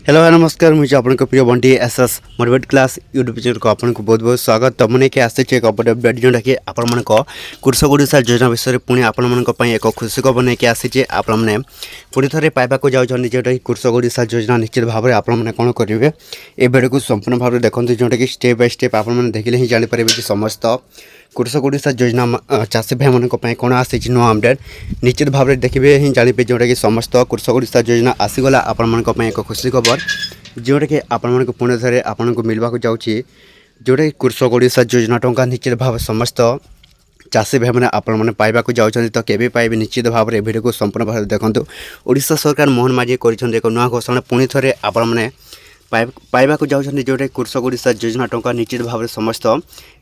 Hello नमस्कार मुझे आपको प्रिय Bunty SS motivate class YouTube channel को आपको बहुत बहुत स्वागत। तो मैंने कि आसे एक अपडेट जोटा कि आपण कृषक ओडिशा योजना विषय में पुणी आपण एक खुशी खबर नहीं आसी आपने पुणी थे पाइबा जाऊँ जोटा कि कृषक ओडिशा योजना निश्चित भाव में आपने कौन करेंगे ये वीडियो को संपूर्ण भाव में देखते जोटा कि स्टेप बाय स्टेप आपने देखिले ही जापर कि समस्त कृषक ओडिशा योजना चाषी भाई मानी कौन आसी नुआ अपडेट निश्चित भाव में देखिए ही जापर जोटा कि समस्त कृषक ओडिशा योजना आसीगला आपण एक खुशी खबर जोटा कि आपण पुणी थे आपको मिलवा जाऊँगी जोटा कि कृषक ओडिशा योजना टंका निश्चित भाव समस्त चाषी भाई मैंने आपने पाइबा जाऊँच तो केवे पाइबे निश्चित भाव में वीडियो को संपूर्ण भाव देखो। ओडिशा सरकार मोहन माझी कर एक नुआ घोषणा पुणी थे आपने पाइबा जाऊँच जोटा कृषक ओडिशा योजना टंका निश्चित भाव में समस्त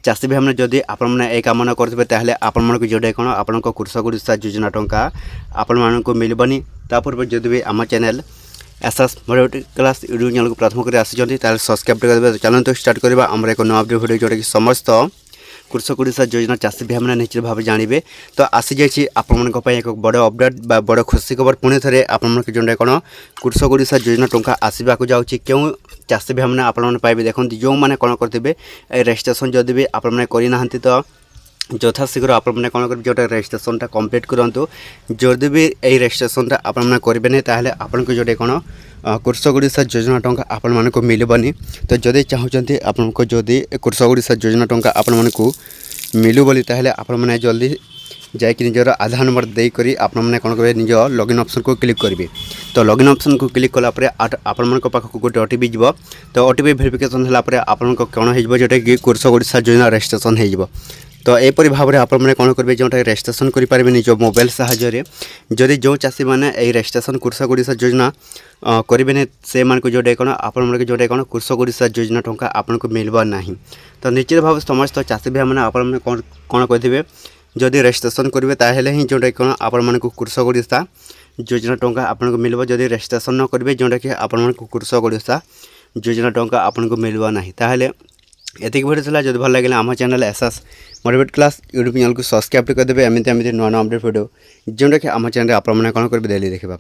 चाषी भाई मैंने जदि आपने एक कामना करेंगे आपण जोटा कौन आपण कृषक ओडिशा योजना टंका आपण को मिलबनी तापूर्व जदि भी आम channel SS motivate class YouTube channel को प्रथम कर आसी सब्सक्राइब कर चलते स्टार्ट करवा आम एक नुआ वीडियो जोटा कि समस्त कृषक ओडिशा योजना चाषी भाई मैंने निश्चित भाव जानवे। तो आसी जाइए आपण एक बड़ अपडेट बड़ खुशी खबर पुणी थे आपण जोटा कौन कृषक ओडिशा योजना टंका आसवाक जाऊँगी क्यों चाषी भाई मैंने आपने पाइबे देखो जो मैंने कौन करेंगे रजिस्ट्रेशन जदि भी आपने करना तो यथाशीघ्र आपने कौन करेंगे जोटा रजिस्ट्रेशनटा कम्प्लीट करूँ जदि भी यही रजिस्ट्रेशनटा आपने करेंगे नहीं ताहले आपको जोटे कौन कृषक ओडिशा योजना टंका आपण मानक मिलबनी। तो जदि चाहते आपको जदि कृषक ओडिशा योजना टंका आपण मानक मिलू बोली ताहले आपण माने जल्दी जाकि निजर आधार नंबर देकर आपने कौन करेंगे निज लॉगिन ऑप्शन को क्लिक करेंगे। तो लॉगिन ऑप्शन को क्लिक कलापर आपण पाखक गोटे ओटीपी जीव। तो ओटीपी वेरिफिकेशन होगापर आपन कौन हो जोटा कि कृषक ओडिशा योजना रजिस्ट्रेशन हो। तो यहपरी भाव में आपने कौन करेंगे जोटा रजिस्ट्रेशन करेंगे निज मोबाइल साहाय्य जदि जो चाषी मैंने यही रजिस्ट्रेशन कृषक ओडिशा योजना करेंगे से मानक जोटे कौन आपण जोटे कौन कृषक ओडिशा योजना टंका आपको मिलवा ना। तो निश्चित भाव समस्त चाषी भाई मैंने आपने कौन करेंगे जदि रजिस्ट्रेशन करेंगे ताहले ही जोटा कौन आपण कृषक ओडिशा योजना टंका आपको मिलवा जदि रजिस्ट्रेशन न करेंगे जोटा कि आपण कृषक ओडिशा योजना टंका आपको मिलवा ना। ताहले एतिक भिडियो जो भल लगे आम channel SS motivate class YouTube channel को सब्सक्राइब करदे एमती नुआ नुआ अपडेट भिडियो जोटा कि आम चैनल आपने कौन करेंगे डेली देखा।